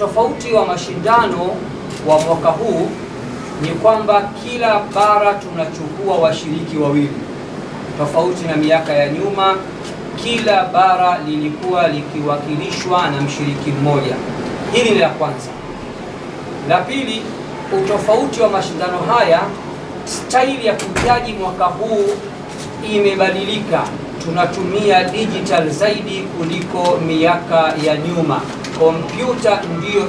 utofauti wa mashindano wa mwaka huu ni kwamba kila bara tunachukua washiriki wawili, tofauti na miaka ya nyuma kila bara lilikuwa likiwakilishwa na mshiriki mmoja. Hili ni la kwanza. La pili, utofauti wa mashindano haya, staili ya kujaji mwaka huu imebadilika. Tunatumia digital zaidi kuliko miaka ya nyuma. Kompyuta ndiyo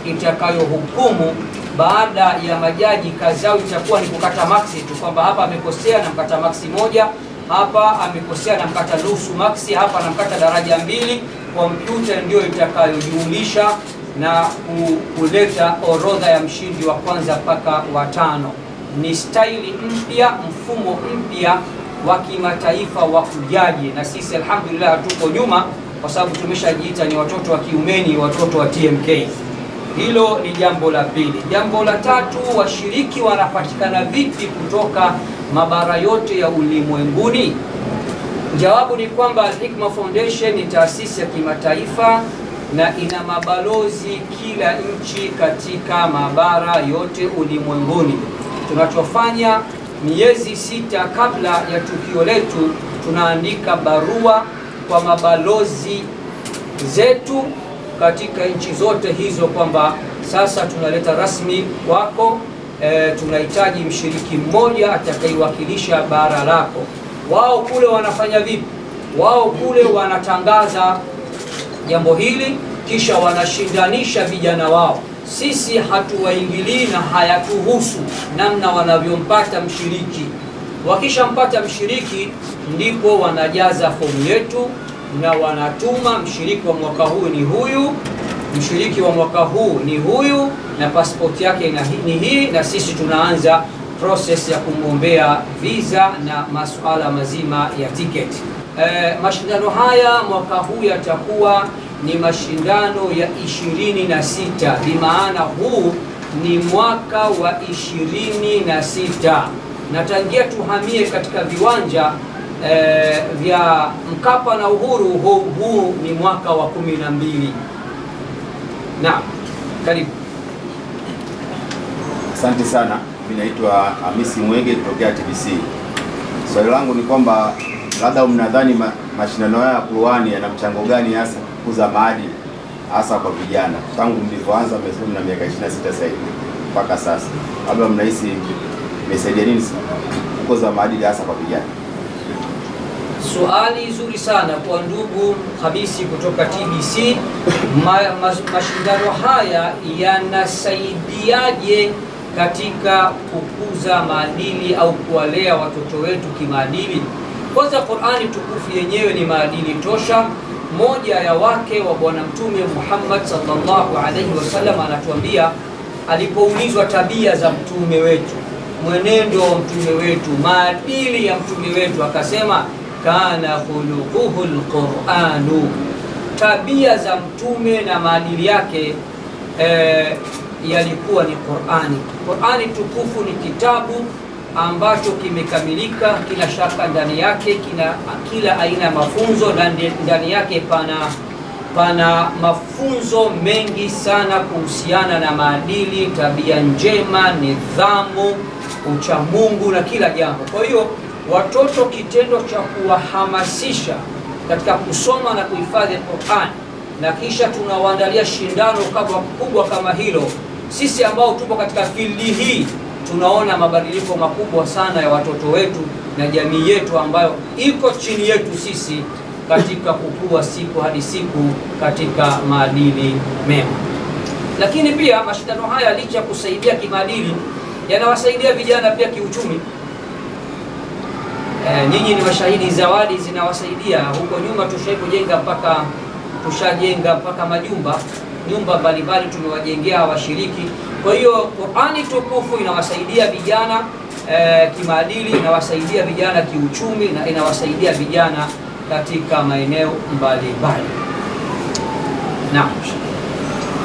itakayohukumu. Baada ya majaji, kazi yao itakuwa ni kukata maksi tu, kwamba hapa amekosea na mkata maksi moja, hapa amekosea na mkata nusu maksi, hapa na mkata daraja mbili. Kompyuta ndio itakayojumulisha na kuleta orodha ya mshindi wa kwanza mpaka wa tano. Ni staili mpya, mfumo mpya wa kimataifa wa kujaji, na sisi alhamdulillah hatuko nyuma, kwa sababu tumeshajiita ni watoto wa kiumeni, watoto wa TMK. Hilo ni jambo la pili. Jambo la tatu, washiriki wanapatikana vipi kutoka mabara yote ya ulimwenguni? Jawabu ni kwamba Al-Hikma Foundation ni taasisi ya kimataifa na ina mabalozi kila nchi katika mabara yote ulimwenguni. Tunachofanya, miezi 6 kabla ya tukio letu tunaandika barua kwa mabalozi zetu katika nchi zote hizo kwamba sasa tunaleta rasmi kwako, tunahitaji mshiriki mmoja atakayewakilisha bara lako. Wao kule wanafanya vipi? Wao kule wanatangaza jambo hili, kisha wanashindanisha vijana wao. Sisi hatuwaingilii na hayatuhusu namna wanavyompata mshiriki. Wakishampata mshiriki, ndipo wanajaza fomu yetu na wanatuma, mshiriki wa mwaka huu ni huyu, mshiriki wa mwaka huu ni huyu, na passport yake ni hii, na sisi tunaanza process ya kumwombea visa na masuala mazima ya tiketi. Mashindano haya mwaka huu yatakuwa ni mashindano ya 26, bimaana huu ni mwaka wa 26, na tangia tuhamie katika viwanja vya Mkapa na Uhuru, huu ni mwaka wa 12. Naam, karibu. Asante sana. Mimi naitwa Hamisi Mwenge kutokea TBC. Swali langu ni kwamba labda mnadhani mashindano haya ya Qur'ani yana mchango gani hasa kukuza maadili hasa kwa vijana? Tangu mlivyoanza mmesema na miaka 26 sasa hivi mpaka sasa, labda mnahisi imesaidia nini kukuza maadili hasa kwa vijana? Suali zuri sana kwa ndugu Hamisi kutoka TBC. Mashindano haya yanasaidiaje katika kukuza maadili au kuwalea watoto wetu kimaadili? Kwanza, Qur'ani tukufu yenyewe ni maadili tosha. Moja ya wake wa Bwana Mtume Muhammad sallallahu alaihi wasallam anatuambia, alipoulizwa tabia za mtume wetu, mwenendo wa mtume wetu, maadili ya mtume wetu, akasema kana khuluquhu alquranu, tabia za mtume na maadili yake yalikuwa ni Qur'ani. Qur'ani tukufu ni kitabu ambacho kimekamilika, kila shaka ndani yake kila aina ya mafunzo, na ndani yake pana mafunzo mengi sana kuhusiana na maadili, tabia njema, nidhamu, uchamungu na kila jambo. Kwa hiyo watoto, kitendo cha kuwahamasisha katika kusoma na kuhifadhi Qur'an, na kisha tunawaandalia shindano kubwa kama hilo, sisi ambao tupo katika fildi hii tunaona mabadiliko makubwa sana ya watoto wetu na jamii yetu ambayo iko chini yetu sisi katika kukua siku hadi siku katika maadili mema. Lakini pia mashindano haya licha kusaidia kimaadili, yanawasaidia vijana pia kiuchumi. Nyinyi ni mashahidi, zawadi zinawasaidia. Huko nyuma tushajenga mpaka nyumba mbalimbali tumewajengea washiriki. Kwa hiyo Qur'ani tukufu inawasaidia vijana kimaadili, inawasaidia vijana kiuchumi, na inawasaidia vijana katika maeneo mbalimbali. Naam.